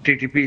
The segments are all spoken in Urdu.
TTP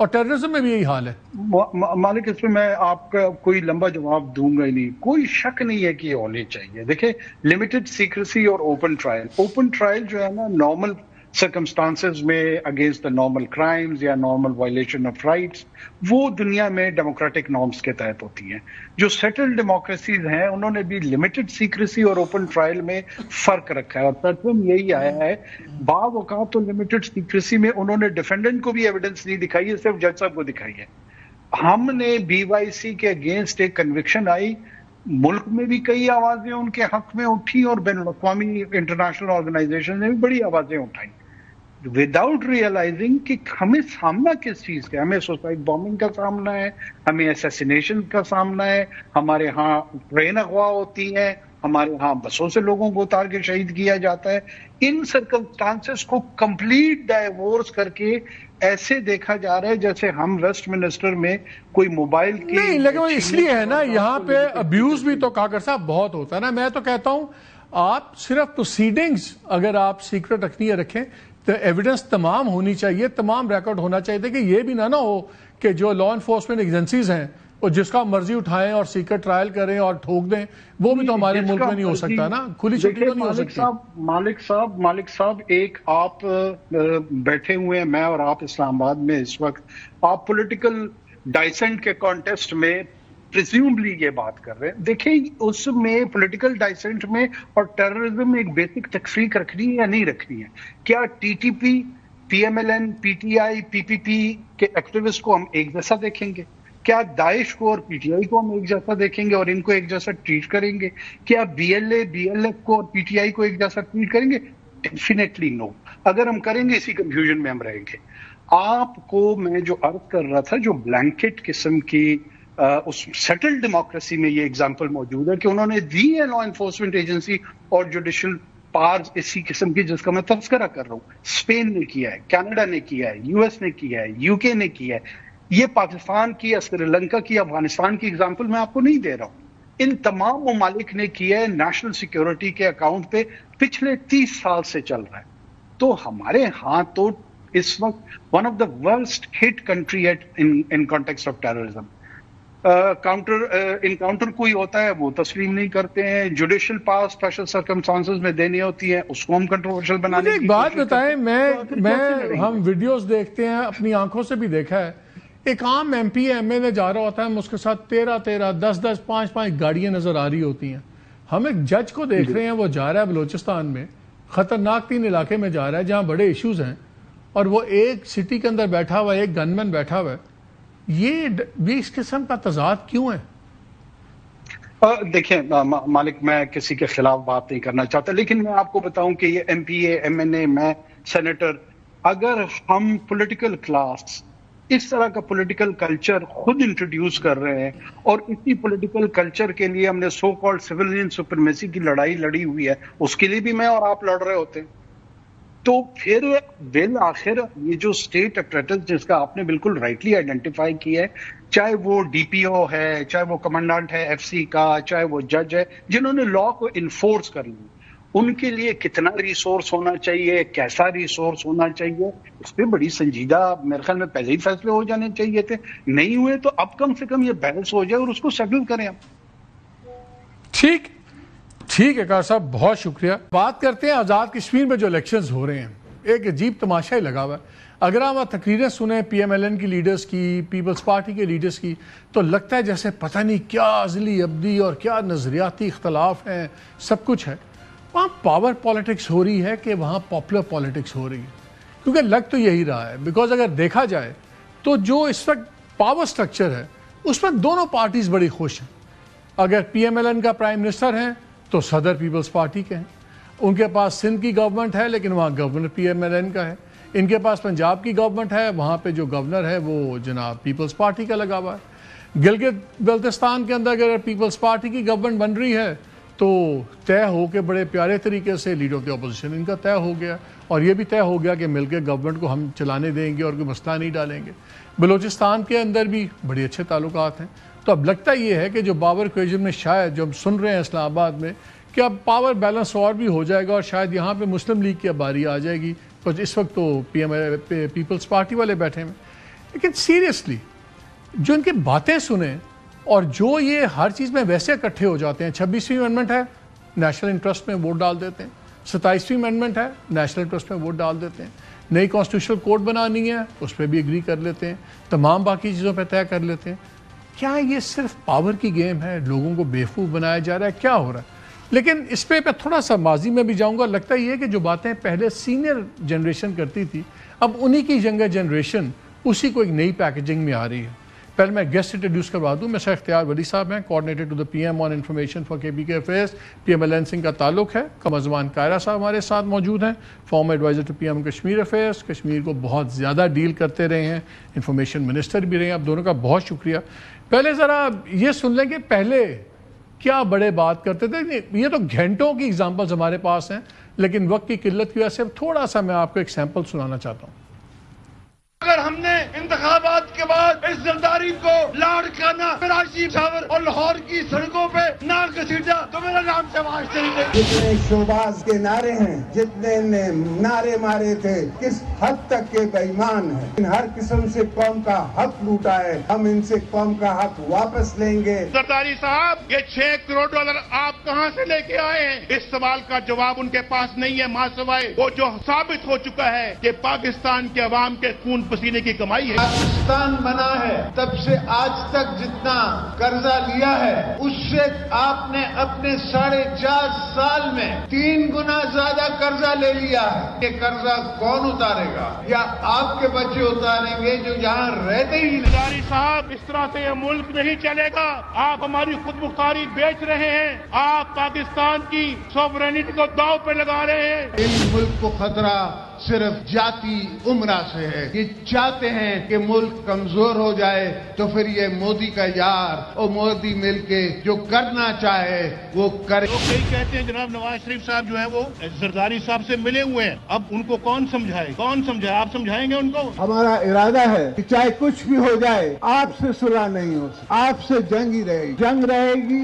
اور ٹیررزم میں بھی یہی حال ہے. مالک اس میں آپ کا کوئی لمبا جواب دوں گا ہی نہیں. کوئی شک نہیں ہے کہ یہ ہونی چاہیے. دیکھیں لمیٹڈ سیکریسی اور اوپن ٹرائل جو ہے نا نارمل سرکمسٹانسز میں اگینسٹ دا نارمل کرائمز یا نارمل وائلیشن آف رائٹس وہ دنیا میں ڈیموکریٹک نارمز کے تحت ہوتی ہیں. جو سیٹل ڈیموکریسیز ہیں انہوں نے بھی لمیٹڈ سیکریسی اور اوپن ٹرائل میں فرق رکھا ہے اور پیٹرن یہی آیا ہے. بعض اوقات تو لمیٹڈ سیکریسی میں انہوں نے ڈیفینڈنٹ کو بھی ایویڈنس نہیں دکھائی ہے, صرف جج صاحب کو دکھائی ہے. ہم نے بی وائی سی کے اگینسٹ ایک کنوکشن آئی, ملک میں بھی کئی آوازیں ان کے حق میں اٹھی اور بین الاقوامی انٹرنیشنل آرگنائزیشن نے بھی بڑی آوازیں اٹھائیں وداؤٹ ریئلائزنگ کہ ہمیں سامنا کس چیز کا ہے. ہمیں سوسائڈ بامبنگ کا سامنا ہے, ہمیں اسیسینیشن کا سامنا ہے, ہمارے ہاں ٹرین اغوا ہوتی ہیں, ہمارے ہاں بسوں سے لوگوں کو اتار کے شہید کیا جاتا ہے. ان سرکمسٹانسز کو کمپلیٹ ڈائیورس کر کے ایسے دیکھا جا رہا ہے جیسے ہم ویسٹ منسٹر میں کوئی موبائل کی نہیں, لیکن اس لیے ہے نا یہاں پہ ابیوز بھی تو کاکر صاحب بہت ہوتا ہے نا. میں تو کہتا ہوں آپ صرف پروسیڈنگز اگر آپ سیکرٹ رکھنی ہے رکھیں تو ایویڈنس تمام ہونی چاہیے, تمام ریکارڈ ہونا چاہیے کہ یہ بھی نہ ہو کہ جو لا انفورسمنٹ ایجنسیز ہیں وہ جس کا مرضی اٹھائیں اور سیکرٹ ٹرائل کریں اور ٹھوک دیں. وہ بھی تو ہمارے ملک میں نہیں ہو سکتا نا, کھلی چھٹی تو نہیں ہو سکتی. مالک صاحب ایک آپ بیٹھے ہوئے ہیں, میں اور آپ اسلام آباد میں اس وقت, آپ پولیٹیکل ڈائسنٹ کے کانٹیسٹ میں پریزیوملی یہ بات کر رہے ہیں. دیکھیں اس میں پولیٹیکل ڈائسنٹ میں اور ٹیررزم میں ایک بیسک تفریق رکھنی ہے یا نہیں رکھنی ہے. کیا T T P, P M L N, P T I, P P P کے ایکٹیوسٹ کو ہم ایک جیسا دیکھیں گے؟ کیا داعش کو اور پی ٹی آئی کو ہم ایک جیسا دیکھیں گے اور ان کو ایک جیسا ٹریٹ کریں گے؟ کیا B L A, B L F کو اور پی ٹی آئی کو ایک جیسا ٹریٹ کریں گے؟ ڈیفینیٹلی نو. اگر ہم کریں گے اسی کنفیوژن میں ہم رہیں گے. آپ کو میں جو عرض کر رہا تھا, جو بلینکٹ قسم کی اس سیٹل ڈیموکریسی میں یہ ایگزامپل موجود ہے کہ انہوں نے دی ہے لا انفورسمنٹ ایجنسی اور جوڈیشل پارز اسی قسم کی جس کا میں تذکرہ کر رہا ہوں. اسپین نے کیا ہے, کینیڈا نے کیا ہے, یو ایس نے کیا ہے, یو کے نے کیا ہے. یہ پاکستان کی, سری لنکا کی, افغانستان کی ایگزامپل میں آپ کو نہیں دے رہا ہوں. ان تمام ممالک نے کیا ہے, نیشنل سیکیورٹی کے اکاؤنٹ پہ پچھلے 30 سال سے چل رہا ہے. تو ہمارے ہاں تو اس وقت one of the worst hit country in context of terrorism. Encounter کوئی ہوتا ہے وہ تسلیم نہیں کرتے ہیں, جوڈیشل پاس اسپیشل سرکمسٹانسز میں دینی ہوتی ہے, اس کو ہم کنٹروورشل بنانے کی ایک بات بتائیں, ہم ویڈیوز دیکھتے ہیں, اپنی آنکھوں سے بھی دیکھا ہے, ایک عام ایم پی ایم اے نے جا رہا ہوتا ہے, اس کے ساتھ 13 10 5 گاڑیاں نظر آ رہی ہوتی ہیں. ہم ایک جج کو دیکھ رہے ہیں, وہ جا رہا ہے بلوچستان میں خطرناک 3 علاقے میں جا رہا ہے جہاں بڑے ایشوز ہیں, اور وہ ایک سٹی کے اندر بیٹھا ہوا ہے, ایک گن مین بیٹھا ہوا ہے. یہ اس قسم کا تضاد کیوں ہے؟ دیکھیں مالک, میں کسی کے خلاف بات نہیں کرنا چاہتا, لیکن میں آپ کو بتاؤں کہ یہ ایم پی اے, ایم این اے, میں سینیٹر, اگر ہم پولیٹیکل کلاس اس طرح کا پولیٹیکل کلچر خود انٹروڈیوس کر رہے ہیں اور اسی پولیٹیکل کلچر کے لیے ہم نے سو کالڈ سویلین سپریمیسی کی لڑائی لڑی ہوئی ہے, اس کے لیے بھی میں اور آپ لڑ رہے ہوتے ہیں, تو پھر بالآخر یہ جو اسٹیٹ اپریٹس جس کا آپ نے بالکل رائٹلی آئیڈینٹیفائی کیا ہے, چاہے وہ ڈی پی او ہے, چاہے وہ کمانڈنٹ ہے ایف سی کا, چاہے وہ جج ہے, جنہوں نے لا کو انفورس کر لی, ان کے لیے کتنا ریسورس ہونا چاہیے, کیسا ریسورس ہونا چاہیے, اس پہ بڑی سنجیدہ میرے خیال میں پہلے ہی فیصلے ہو جانے چاہیے تھے. نہیں ہوئے تو اب کم سے کم یہ بحث ہو جائے اور اس کو سیٹل کریں ہم. ٹھیک ہے کار صاحب, بہت شکریہ. بات کرتے ہیں آزاد کشمیر میں جو الیکشنز ہو رہے ہیں, ایک عجیب تماشا ہی لگا ہوا ہے. اگر ہم تقریریں سنیں پی ایم ایل این کی لیڈرز کی, پیپلز پارٹی کے لیڈرز کی, تو لگتا ہے جیسے پتہ نہیں کیا ازلی ابدی اور کیا نظریاتی اختلاف ہیں, سب کچھ ہے. وہاں پاور پالیٹکس ہو رہی ہے کہ وہاں پاپولر پالیٹکس ہو رہی ہے, کیونکہ لگ تو یہی رہا ہے. بیکاز اگر دیکھا جائے تو جو اس وقت پاور سٹرکچر ہے اس میں دونوں پارٹیز بڑی خوش ہیں. اگر پی ایم ایل این کا پرائم منسٹر ہیں تو صدر پیپلز پارٹی کے ہیں, ان کے پاس سندھ کی گورنمنٹ ہے لیکن وہاں governor P M L N کا ہے, ان کے پاس پنجاب کی گورنمنٹ ہے, وہاں پہ جو گورنر ہے وہ جناب پیپلز پارٹی کا لگا ہوا ہے. گلگت بلتستان کے اندر اگر پیپلز پارٹی کی گورنمنٹ بن رہی ہے تو طے ہو کے بڑے پیارے طریقے سے لیڈر آف دی اپوزیشن ان کا طے ہو گیا, اور یہ بھی طے ہو گیا کہ مل کے گورنمنٹ کو ہم چلانے دیں گے اور کوئی مسئلہ نہیں ڈالیں گے. بلوچستان کے اندر بھی بڑے اچھے تعلقات ہیں. تو اب لگتا یہ ہے کہ جو پاور کوئیژن میں شاید جو ہم سن رہے ہیں اسلام آباد میں کہ اب پاور بیلنس اور بھی ہو جائے گا, اور شاید یہاں پہ مسلم لیگ کی اب باری آ جائے گی, کچھ اس وقت تو پیپلز پارٹی والے بیٹھے ہیں. لیکن سیریسلی جو ان کی باتیں سنیں اور جو یہ ہر چیز میں ویسے اکٹھے ہو جاتے ہیں. 26ویں امینڈمنٹ ہے, نیشنل انٹرسٹ میں ووٹ ڈال دیتے ہیں. 27ویں امینڈمنٹ ہے, نیشنل انٹرسٹ میں ووٹ ڈال دیتے ہیں. نئی کانسٹیٹیوشنل کوڈ بنانی ہے, اس پہ بھی ایگری کر لیتے ہیں. تمام باقی چیزوں پہ طے کر لیتے ہیں. کیا یہ صرف پاور کی گیم ہے؟ لوگوں کو بیوقوف بنایا جا رہا ہے؟ کیا ہو رہا ہے؟ لیکن اس پہ تھوڑا سا ماضی میں بھی جاؤں گا. لگتا یہ ہے کہ جو باتیں پہلے سینئر جنریشن کرتی تھی, اب انہی کی ینگر جنریشن اسی کو ایک نئی پیکیجنگ میں آ رہی ہے. پہلے میں گیسٹ انٹروڈیوس کروا دوں. میں اختیار ولی صاحب ہیں, coordinator to the P M on information for K P کے افیئرس. پی ایم الائنسنگ کا تعلق ہے. قمرزمان کائرہ صاحب ہمارے ساتھ موجود ہیں, former adviser to P M Kashmir affairs. Kashmir کو بہت زیادہ ڈیل کرتے رہے ہیں, انفارمیشن منسٹر بھی رہے ہیں. آپ دونوں کا بہت شکریہ. پہلے ذرا یہ سن لیں کہ پہلے کیا بڑے بات کرتے تھے. یہ تو گھنٹوں کی ایگزامپلز ہمارے پاس ہیں, لیکن وقت کی قلت کی وجہ سے تھوڑا سا میں آپ کو ایک سیمپل سنانا چاہتا ہوں. اگر ہم نے انتخابات کے بعد اس زرداری کو لاڑکانہ کراچی پشاور اور لاہور کی سڑکوں پہ نہ گھسیٹا تو میرا نام شہباز شریف ہے. جتنے شہباز کے نعرے ہیں, جتنے نے نعرے مارے تھے, کس حد تک کے بے ایمان ہیں. ان ہر قسم سے قوم کا حق لوٹا ہے. ہم ان سے قوم کا حق واپس لیں گے. زرداری صاحب, یہ $6 کروڑ آپ کہاں سے لے کے آئے ہیں؟ اس سوال کا جواب ان کے پاس نہیں ہے, ماں سوائے وہ جو ثابت ہو چکا ہے کہ پاکستان کے عوام کے خون پسینے کی کمائی ہے. پاکستان بنا ہے تب سے آج تک جتنا قرضہ لیا ہے, اس سے آپ نے اپنے 4.5 سال میں 3 گنا زیادہ قرضہ لے لیا ہے. یہ قرضہ کون اتارے گا؟ یا آپ کے بچے اتاریں گے جو یہاں رہتے ہی نہیں؟ زرداری صاحب, اس طرح سے یہ ملک نہیں چلے گا. آپ ہماری خود مختاری بیچ رہے ہیں. آپ پاکستان کی سوورینٹی کو داؤ پہ لگا رہے ہیں. ان ملک کو خطرہ صرف جاتی عمرہ سے ہے. یہ چاہتے ہیں کہ ملک کمزور ہو جائے تو پھر یہ مودی کا یار اور مودی مل کے جو کرنا چاہے وہ کرے. لوگ یہی کہتے ہیں جناب نواز شریف صاحب جو ہیں وہ زرداری صاحب سے ملے ہوئے ہیں. اب ان کو کون سمجھائے؟ کون سمجھائے؟ آپ سمجھائیں گے ان کو؟ ہمارا ارادہ ہے کہ چاہے کچھ بھی ہو جائے, آپ سے صلح نہیں ہو سکتی. آپ سے جنگ ہی رہے گی. جنگ رہے گی.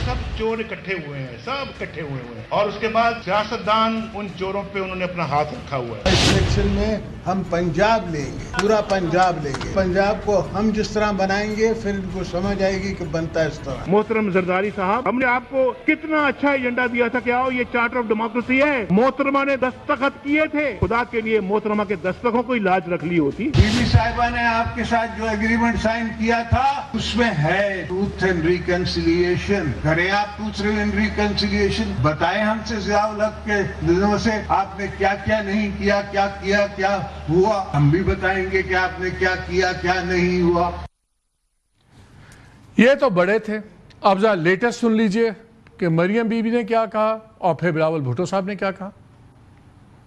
سب چور اکٹھے ہوئے ہیں, سب اکٹھے ہوئے ہیں, اور اس کے بعد سیاستدان ان چوروں پہ انہوں نے اپنا ہاتھ رکھا ہوا ہے. اس الیکشن میں ہم پنجاب لیں گے, پورا پنجاب لیں گے. پنجاب کو ہم جس طرح بنائیں گے پھر ان کو سمجھ آئے گی کہ بنتا ہے اس طرح. محترم زرداری صاحب, ہم نے آپ کو کتنا اچھا ایجنڈا دیا تھا کہ آؤ یہ چارٹر آف ڈیموکریسی ہے. محترمہ نے دستخط کیے تھے. خدا کے لیے محترمہ کے دستخطوں کو لاج رکھ لی ہوتی. بی بی صاحبہ نے آپ کے ساتھ جو ایگریمنٹ سائن کیا تھا اس میں ہے ٹروتھ اینڈ ریکنسیلیشن. کریں آپ ٹروتھ اینڈ ریکنسیلیشن. بتائیں ہم سے ضیاء الحق کے دنوں سے آپ نے کیا کیا نہیں کیا, کیا ہوا. ہم بھی بتائیں گے کہ آپ نے کیا کیا, کیا نہیں ہوا. یہ تو بڑے تھے. اب ذرا لیٹسٹ سن لیجئے کہ مریم بی بی نے کیا کہا اور پھر بلاول بھٹو صاحب نے کیا کہا.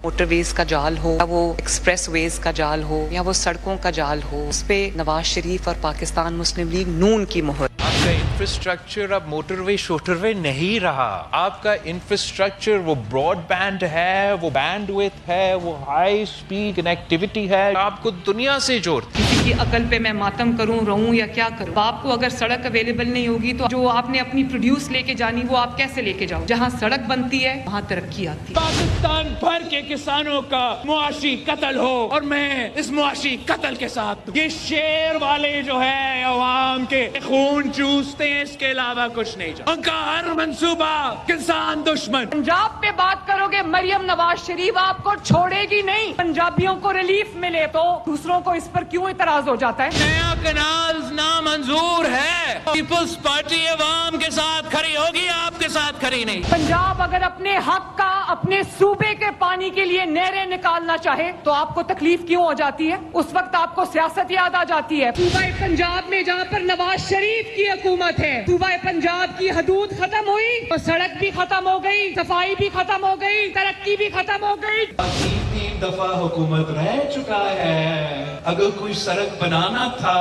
موٹر ویز کا جال ہو یا وہ ایکسپریس ویز کا جال ہو یا وہ سڑکوں کا جال ہو, اس پہ نواز شریف اور پاکستان مسلم لیگ نون کی مہر. آپ کا انفراسٹرکچر اب موٹر وے شوٹر وے نہیں رہا. آپ کا انفراسٹرکچر وہ براڈ بینڈ ہے, وہ بینڈ ویتھ ہے, وہ ہائی اسپیڈ کنیکٹیوٹی ہے. آپ کو دنیا سے جوڑتی. کسی کی عقل پہ میں ماتم کروں, رہوں یا کیا کروں. باپ کو اگر سڑک اویلیبل نہیں ہوگی تو جو آپ نے اپنی پروڈیوس لے کے جانی وہ آپ کیسے لے کے جاؤ؟ جہاں سڑک بنتی ہے وہاں ترقی آتی ہے. پاکستان بھر کے کسانوں کا معاشی قتل ہو اور میں اس معاشی قتل کے ساتھ یہ شیر والے جو ہے عوام کے خون چوستے ہیں, اس کے علاوہ کچھ نہیں چاہتے. ان کا ہر منصوبہ کسان دشمن. پنجاب پہ بات کرو گے, مریم نواز شریف آپ کو چھوڑے گی نہیں. پنجابیوں کو ریلیف ملے تو دوسروں کو اس پر کیوں اعتراض ہو جاتا ہے؟ نیا کنال نامنظور ہے. پیپلز پارٹی عوام کے ساتھ کھڑی ہوگی, آپ کے ساتھ کھڑی نہیں. پنجاب اگر اپنے حق کا, اپنے صوبے کے پانی کے لیے نہریں نکالنا چاہے تو آپ کو تکلیف کیوں ہو جاتی ہے؟ اس وقت آپ کو سیاست یاد آ جاتی ہے. صوبہ پنجاب میں جہاں پر نواز شریف کی حکومت ہے, صوبہ پنجاب کی حدود ختم ہوئی تو سڑک بھی ختم ہو گئی, صفائی بھی ختم ہو گئی, ترقی بھی ختم ہو گئی. 3 دفعہ حکومت رہ چکا ہے. اگر کوئی سڑک بنانا تھا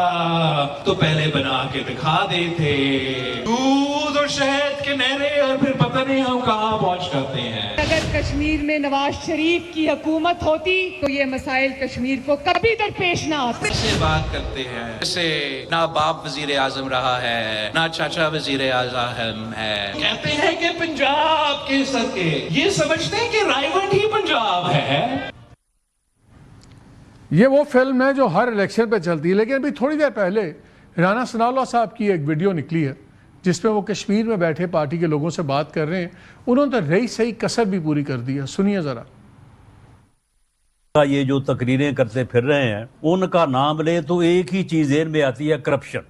تو پہلے بنا کے دکھا دیتے. دودھ اور شہد کے نہریں اور پھر پتہ نہیں ہم کہاں پہنچ جاتے ہیں. اگر کشمیر میں نواز شریف کی حکومت ہوتی تو یہ مسائل کشمیر کو کبھی درپیش نہ آتے. سے بات کرتے ہیں جیسے نہ باپ وزیر اعظم رہا ہے, نہ چاچا وزیر اعظم ہے. کہتے ہیں کہ پنجاب کے سڑکیں, یہ سمجھتے ہیں کہ رائیونٹ ہی پنجاب ہے. یہ وہ فلم ہے جو ہر الیکشن پہ چلتی ہے، لیکن ابھی تھوڑی دیر پہلے رانا ثناءاللہ صاحب کی ایک ویڈیو نکلی ہے جس میں وہ کشمیر میں بیٹھے پارٹی کے لوگوں سے بات کر رہے ہیں. انہوں نے تو رہی صحیح کسر بھی پوری کر دی ہے. سنیے ذرا. یہ جو تقریریں کرتے پھر رہے ہیں ان کا نام لے تو ایک ہی چیز ذہن میں آتی ہے،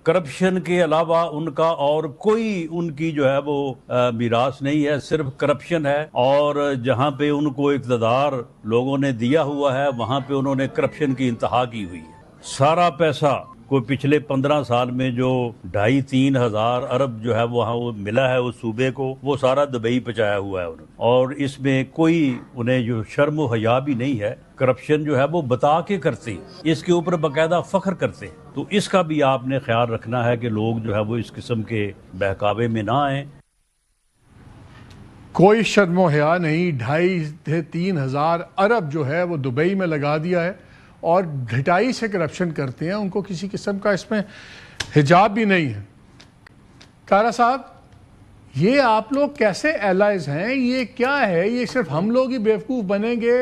کرپشن کے علاوہ ان کا اور کوئی ان کی جو ہے وہ میراث نہیں ہے، صرف کرپشن ہے. اور جہاں پہ ان کو اقتدار لوگوں نے دیا ہوا ہے وہاں پہ انہوں نے کرپشن کی انتہا کی ہوئی ہے. سارا پیسہ کوئی پچھلے 15 سال میں جو 2.5-3 ہزار ارب جو ہے وہاں وہ ملا ہے اس صوبے کو، وہ سارا دبئی پہنچایا ہوا ہے انہوں نے، اور اس میں کوئی انہیں جو شرم و حیا بھی نہیں ہے. کرپشن جو ہے وہ بتا کے کرتے ہیں، اس کے اوپر باقاعدہ فخر کرتے ہیں. تو اس کا بھی آپ نے خیال رکھنا ہے کہ لوگ جو ہے وہ اس قسم کے بہکاوے میں نہ آئیں. کوئی شرم و حیا نہیں. 2.5-3 ہزار ارب جو ہے وہ دبئی میں لگا دیا ہے اور ڈھٹائی سے کرپشن کرتے ہیں. ان کو کسی قسم کا اس میں حجاب بھی نہیں ہے. کارا صاحب، یہ آپ لوگ کیسے ایلائز ہیں؟ یہ کیا ہے؟ یہ صرف ہم لوگ ہی بیوقوف بنیں گے؟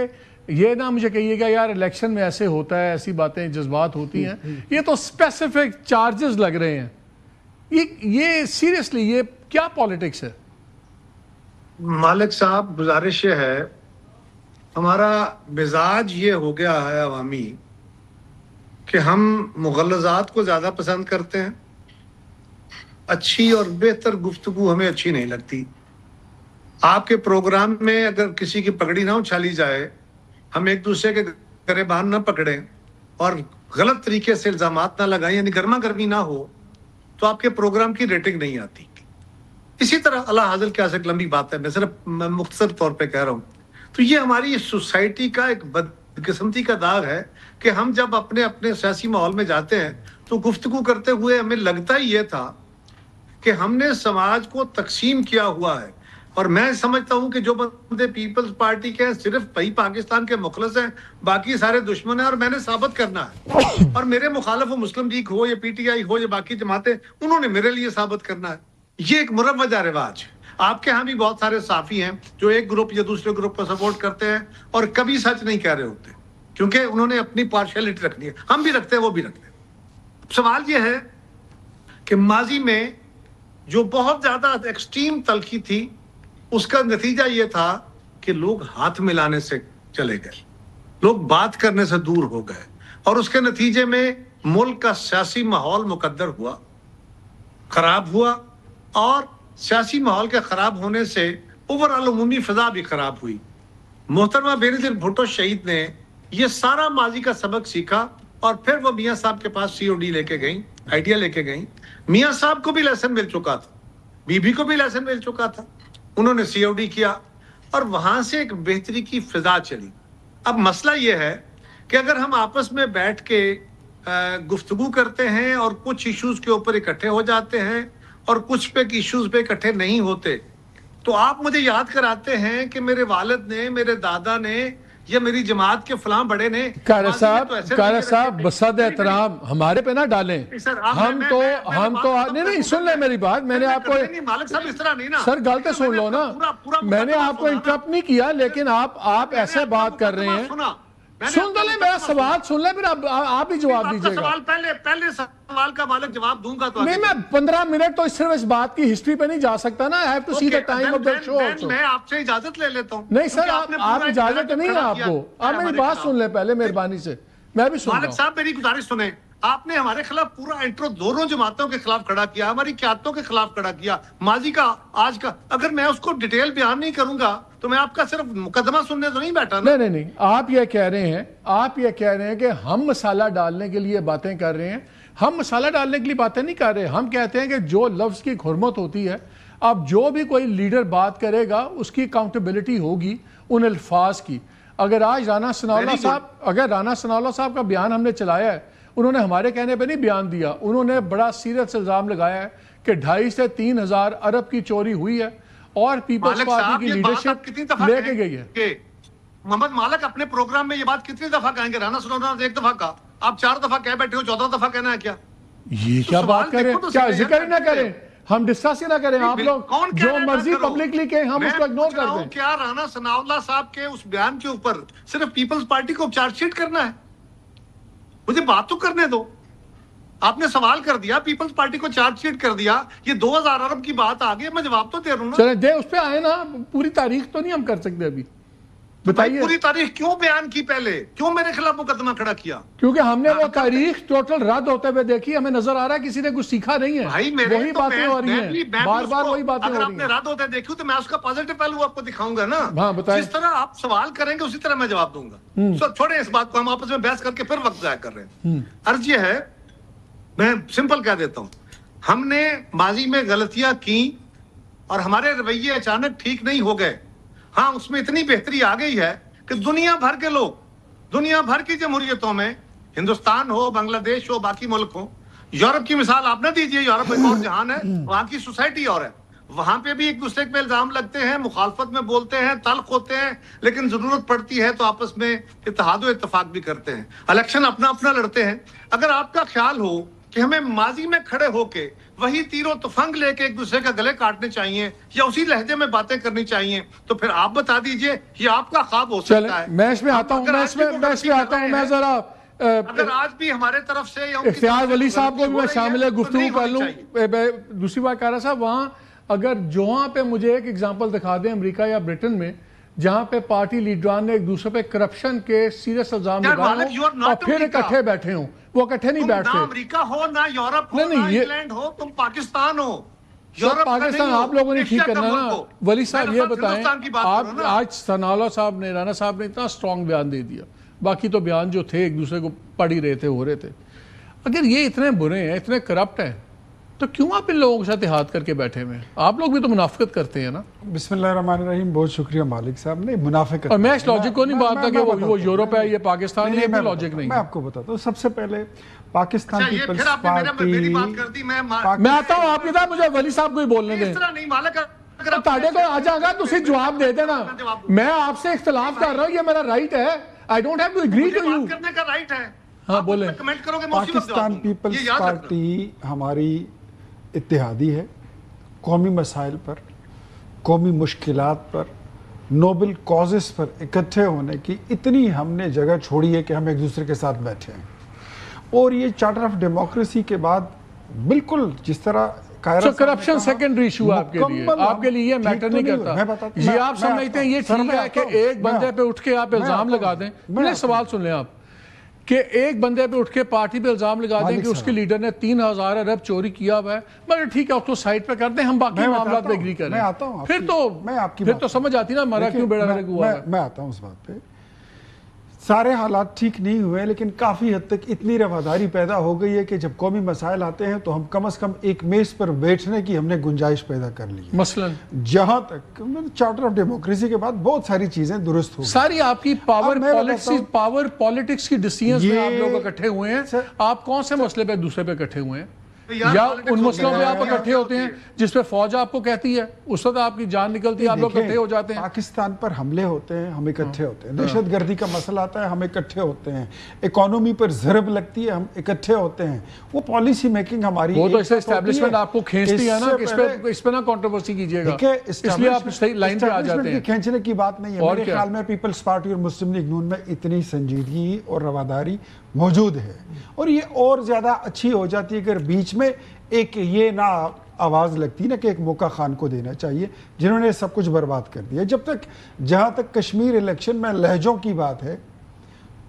یہ نہ مجھے کہیے گا یار الیکشن میں ایسے ہوتا ہے، ایسی باتیں جذبات ہوتی ہیں. یہ تو اسپیسیفک چارجز لگ رہے ہیں. یہ سیریسلی یہ کیا پالیٹکس ہے؟ مالک صاحب، گزارش یہ ہے، ہمارا مزاج یہ ہو گیا ہے عوامی کہ ہم مغلظات کو زیادہ پسند کرتے ہیں. اچھی اور بہتر گفتگو ہمیں اچھی نہیں لگتی. آپ کے پروگرام میں اگر کسی کی پگڑی نہ اچھالی جائے، ہم ایک دوسرے کے گریبان نہ پکڑیں اور غلط طریقے سے الزامات نہ لگائیں، یعنی گرما گرمی نہ ہو، تو آپ کے پروگرام کی ریٹنگ نہیں آتی. اسی طرح اللہ حاضر کیا ایک لمبی بات ہے، میں صرف مختصر طور پہ کہہ رہا ہوں. تو یہ ہماری سوسائٹی کا ایک بدقسمتی کا داغ ہے کہ ہم جب اپنے سیاسی ماحول میں جاتے ہیں تو گفتگو کرتے ہوئے ہمیں لگتا ہی یہ تھا کہ ہم نے سماج کو تقسیم کیا ہوا ہے. اور میں سمجھتا ہوں کہ جو بندے پیپلز پارٹی کے ہیں صرف وہی پاکستان کے مخلص ہیں، باقی سارے دشمن ہیں. اور میں نے ثابت کرنا ہے، اور میرے مخالف مسلم لیگ ہو یا پی ٹی آئی ہو یا باقی جماعتیں، انہوں نے میرے لیے ثابت کرنا ہے. یہ ایک مروجہ رواج ہے. آپ کے ہاں بھی بہت سارے صحافی ہیں جو ایک گروپ یا دوسرے گروپ کو سپورٹ کرتے ہیں اور کبھی سچ نہیں کہہ رہے ہوتے، کیونکہ انہوں نے اپنی پارشلٹی رکھنی ہے. ہم بھی رکھتے ہیں، وہ بھی رکھتے ہیں. سوال یہ ہے کہ ماضی میں جو بہت زیادہ ایکسٹریم تلخی تھی، اس کا نتیجہ یہ تھا کہ لوگ ہاتھ ملانے سے چلے گئے، لوگ بات کرنے سے دور ہو گئے، اور اس کے نتیجے میں ملک کا سیاسی ماحول مقدر ہوا، خراب ہوا. اور سیاسی ماحول کے خراب ہونے سے اوورآل عمومی فضا بھی خراب ہوئی. محترمہ بینظیر بھٹو شہید نے یہ سارا ماضی کا سبق سیکھا اور پھر وہ میاں صاحب کے پاس COD لے کے گئیں، آئیڈیا لے کے گئیں. میاں صاحب کو بھی لیسن مل چکا تھا، بی بی کو بھی لیسن مل چکا تھا. انہوں نے COD کیا اور وہاں سے ایک بہتری کی فضا چلی. اب مسئلہ یہ ہے کہ اگر ہم آپس میں بیٹھ کے گفتگو کرتے ہیں اور کچھ ایشوز کے اوپر اکٹھے ہو جاتے ہیں اور کچھ پہ ایشوز پہ اکٹھے نہیں ہوتے، تو آپ مجھے یاد کراتے ہیں کہ میرے والد نے، میرے دادا نے یا میری جماعت کے فلاں بڑے نے. کارا صاحب بصد احترام ہمارے پہ نہ ڈالیں. ہم تو نہیں سن لیں میری بات. میں نے آپ کو مالک صاحب اس طرح نہیں نا سر غلط سن لو نا، میں نے آپ کو انٹرپٹ نہیں کیا، لیکن آپ ایسے بات کر رہے ہیں. سن تو لیں میرا سوال، سن لیں، پھر آپ ہی جواب دیجیے گا. پہلے سوال کا مالک جواب دوں گا تو نہیں، میں 15 منٹ تو صرف اس بات کی ہسٹری پہ نہیں جا سکتا نا. I have to see the time of the show also. میں آپ سے اجازت لے لیتا ہوں. نہیں سر، آپ اجازت نہیں ہے آپ کو. آپ میری بات سن لیں پہلے مہربانی سے. میں بھی سن رہا ہوں. مالک صاحب میری گزارش سنیں. آپ نے ہمارے خلاف پورا انٹرو دونوں جماعتوں کے خلاف کھڑا کیا، ہماری قیادتوں کے خلاف کھڑا کیا، ماضی کا آج کا. اگر میں اس کو ڈیٹیل بیان نہیں کروں گا تو میں آپ کا صرف مقدمہ سننے تو نہیں بیٹھا نا. نہیں، آپ یہ کہہ رہے ہیں کہ ہم مسالہ ڈالنے کے لیے باتیں کر رہے ہیں. ہم مسالہ ڈالنے کے لیے باتیں نہیں کر رہے. ہم کہتے ہیں کہ جو لفظ کی حرمت ہوتی ہے، اب جو بھی کوئی لیڈر بات کرے گا اس کی اکاؤنٹیبلٹی ہوگی ان الفاظ کی. اگر آج رانا ثناءاللہ صاحب کا بیان ہم نے چلایا ہے، انہوں نے ہمارے کہنے پہ نہیں بیان دیا، انہوں نے بڑا سیریس الزام لگایا ہے کہ 2.5 سے 3 ہزار ارب کی چوری ہوئی ہے اور پیپلز پارٹی کی لیڈرشپ لے کے گئی ہے. محمد مالک اپنے پروگرام میں یہ بات کتنی دفعہ کہیں گے؟ رانا ثناءاللہ نے 1 دفعہ کہا، آپ 4 دفعہ کہہ بیٹھے ہو، 14 دفعہ کہنا ہے کیا؟ یہ کیا بات کریں؟ کیا ذکر ہی نہ کریں؟ ہم ڈسکس ہی نہ کریں؟ آپ لوگ جو مرضی پبلکلی کہیں ہم اس کو اگنور کر دیں. کیا رانا ثناءاللہ صاحب کے اس بیان کے اوپر صرف پیپلز پارٹی کو چارج شیٹ کرنا ہے؟ مجھے بات تو کرنے دو. آپ نے سوال کر دیا, پیپلز پارٹی کو چارج شیٹ کر دیا, یہ 2000 ارب کی بات آ گئی, میں جواب تو دے رہا ہوں نا. چلیں دے, اس پہ آئے نا, پوری تاریخ تو نہیں ہم کر سکتے ابھی. بتائیے پوری تاریخ کیوں بیان کی, پہلے کیوں میرے خلاف مقدمہ کھڑا کیا؟ کیونکہ ہم نے وہ تاریخ ٹوٹل رد ہوتے ہوئے دیکھی, ہمیں نظر آ رہا ہے کسی نے کچھ سیکھا نہیں ہے. وہی باتیں ہو رہی ہیں, بار بار وہی باتیں ہو رہی ہیں. اگر آپ نے رد ہوتے دیکھی تو میں اس کا پازیٹو پہلو آپ کو دکھاؤں گا نا. ہاں بتائیں. جس طرح آپ سوال کریں گے اسی طرح میں جواب دوں گا. چھوڑیں اس بات کو, ہم آپس میں بحث کر کے پھر وقت ضائع کر رہے ہیں. عرض یہ ہے, میں سمپل کہہ دیتا ہوں, ہم نے ماضی میں غلطیاں کی اور ہمارے رویے اچانک ٹھیک نہیں ہو گئے. ہاں اس میں اتنی بہتری آ گئی ہے کہ دنیا بھر کے لوگ, دنیا بھر کی جمہوریتوں میں, ہندوستان ہو, بنگلہ دیش ہو, باقی ملک ہو, یورپ کی مثال آپ نہ دیجئے, یورپ ایک اور جہان ہے, وہاں کی سوسائٹی اور ہے, وہاں پہ بھی ایک دوسرے پہ الزام لگتے ہیں, مخالفت میں بولتے ہیں, تلخ ہوتے ہیں, لیکن ضرورت پڑتی ہے تو آپس میں اتحاد و اتفاق بھی کرتے ہیں, الیکشن اپنا اپنا لڑتے ہیں. اگر آپ کا خیال ہو کہ ہمیں ماضی میں کھڑے ہو کے وہی تیر و تفنگ لے کے ایک دوسرے کا گلے کاٹنے چاہیے یا اسی لہجے میں باتیں کرنی چاہیے, تو پھر آپ بتا دیجئے, یہ آپ کا خواب ہو سکتا ہے. میں اس میں آتا ہوں, میں ذرا اگر آج بھی ہمارے طرف سے اختیار ولی صاحب کو بھی میں شامل گفتگو کر لوں. دوسری بات کہہ رہا صاحب, وہاں اگر جہاں پہ مجھے ایک ایگزامپل دکھا دیں امریکہ یا برٹن میں, جہاں پہ پارٹی لیڈران نے ایک دوسرے پہ کرپشن کے سیریس الزام لگائے ہوں اور پھر اکٹھے بیٹھے ہوں, وہ اکٹھے نہیں بیٹھتے. نہ امریکہ ہو, نہ یورپ ہو, نہ انگلینڈ ہو, تم پاکستان ہو. پاکستان آپ لوگوں نے ٹھیک کرنا نا. ولی صاحب یہ بتائیں, آپ آج ثناءاللہ صاحب نے, رانا صاحب نے اتنا سٹرونگ بیان دے دیا, باقی تو بیان جو تھے ایک دوسرے کو پڑھ ہی رہے تھے, ہو رہے تھے. اگر یہ اتنے برے ہیں, اتنے کرپٹ ہیں, تو کیوں آپ ان لوگوں کے ساتھ اتحاد کر کے بیٹھے ہوئے ہیں؟ آپ لوگ بھی تو منافقت کرتے ہیں نا. بسم اللہ الرحمن الرحیم. بہت شکریہ مالک صاحب. نہیں منافقت, اور میں اس لاجک کو نہیں مانتا کہ وہ یورپ ہے, یہ پاکستان ہے, یہ لاجک نہیں. میں آپ کو بتاتا ہوں. سب سے پہلے پاکستان پیپلز پارٹی, میں آتا ہوں آپ کے ساتھ, مجھے ولی صاحب کو ہی بولنے دیں. تاڑے کو آ جاؤں گا تو اسے جواب دے دینا. میں آپ سے اختلاف کر رہا ہوں, یہ میرا رائٹ ہے. I don't have to agree to you. کرنے کا رائٹ ہے. ہاں بولیں. پاکستان پیپلز پارٹی ہماری اتحادی ہے. قومی مسائل پر, قومی مشکلات پر, نوبل کازز پر اکٹھے ہونے کی اتنی ہم نے جگہ چھوڑی ہے کہ ہم ایک دوسرے کے ساتھ بیٹھے ہیں. اور یہ چارٹر آف ڈیموکریسی کے بعد بالکل جس طرح کرپشن سیکنڈری ایشو آپ کے لیے یہ میٹر نہیں کرتا. یہ آپ سمجھتے ہیں یہ ٹھیک ہے کہ ایک بندے پہ اٹھ کے آپ الزام لگا دیں. میرے سوال سن لیں آپ, کہ ایک بندے پہ اٹھ کے پارٹی پہ الزام لگا دیں کہ اس کے لیڈر نے 3000 ارب چوری کیا ہوا ہے, مگر ٹھیک ہے اس کو سائٹ پہ کر دیں, ہم باقی معاملات پہ اگری کریں. پھر تو سمجھ آتی نا ہمارا کیوں بیڑا گرک ہوا ہے. میں آتا ہوں اس بات پہ. سارے حالات ٹھیک نہیں ہوئے, لیکن کافی حد تک اتنی رواداری پیدا ہو گئی ہے کہ جب قومی مسائل آتے ہیں تو ہم کم از کم ایک میز پر بیٹھنے کی ہم نے گنجائش پیدا کر لی. مثلا جہاں تک چارٹر آف ڈیموکریسی کے بعد بہت ساری چیزیں درست ہو گئی. ساری آپ کی پاور پالیٹکس کی ڈیسیژنز میں آپ لوگ اکٹھے ہوئے ہیں. آپ کون سے مسئلے پہ دوسرے پہ اکٹھے ہوئے ہیں؟ یا ان مسئلوں پہ آپ اکٹھے ہوتے ہیں جس پہ فوج آپ کو کہتی ہے, اس وقت آپ کی جان نکلتی ہے, آپ لوگ اکٹھے ہو جاتے ہیں. پاکستان پر حملے ہوتے ہیں, ہم اکٹھے ہوتے ہیں. دہشت گردی کا مسئلہ آتا ہے, ہم اکٹھے ہوتے ہیں. اکانومی پر ضرب لگتی ہے, ہم اکٹھے ہوتے ہیں. وہ پالیسی میکنگ ہماری, وہ تو اس اسٹیبلشمنٹ آپ کو کھینچتی ہے نا, اس پہ نہ کنٹروورسی کیجئے گا, اس لیے آپ صحیح لائن پہ آ جاتے ہیں. کھینچنے کی بات نہیں ہے. میرے خیال میں پیپلز پارٹی اور مسلم لیگ نون میں اتنی سنجیدگی اور رواداری موجود ہے, اور یہ اور زیادہ اچھی ہو جاتی ہے اگر بیچ میں ایک یہ نہ آواز لگتی نا کہ ایک موقع خان کو دینا چاہیے جنہوں نے سب کچھ برباد کر دیا. جب تک جہاں تک کشمیر الیکشن میں لہجوں کی بات ہے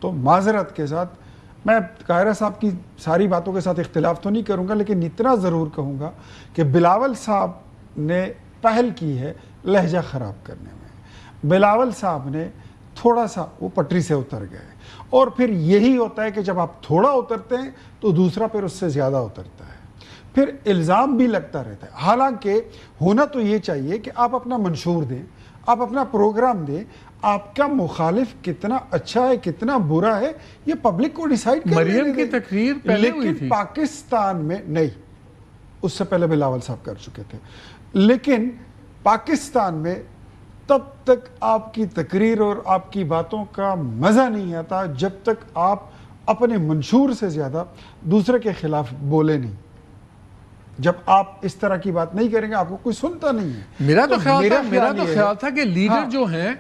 تو معذرت کے ساتھ میں قاہرہ صاحب کی ساری باتوں کے ساتھ اختلاف تو نہیں کروں گا, لیکن اتنا ضرور کہوں گا کہ بلاول صاحب نے پہل کی ہے لہجہ خراب کرنے میں. بلاول صاحب نے تھوڑا سا وہ پٹری سے اتر گئے, اور پھر یہی ہوتا ہے کہ جب آپ تھوڑا اترتے ہیں تو دوسرا پھر اس سے زیادہ اترتا ہے, پھر الزام بھی لگتا رہتا ہے. حالانکہ ہونا تو یہ چاہیے کہ آپ اپنا منشور دیں, آپ اپنا پروگرام دیں, آپ کا مخالف کتنا اچھا ہے کتنا برا ہے یہ پبلک کو ڈیسائیڈ کرنے دیں. مریم کی تقریر پہلے ہوئی تھی, لیکن پاکستان میں نہیں, اس سے پہلے بلاول صاحب کر چکے تھے, لیکن پاکستان میں تب تک آپ کی تقریر اور آپ کی باتوں کا مزہ نہیں آتا جب تک آپ اپنے منشور سے زیادہ دوسرے کے خلاف بولے نہیں. جب آپ اس طرح کی بات نہیں کریں گے آپ کو کوئی سنتا نہیں ہے. میرا تو خیال تھا کہ لیڈر جو ہیں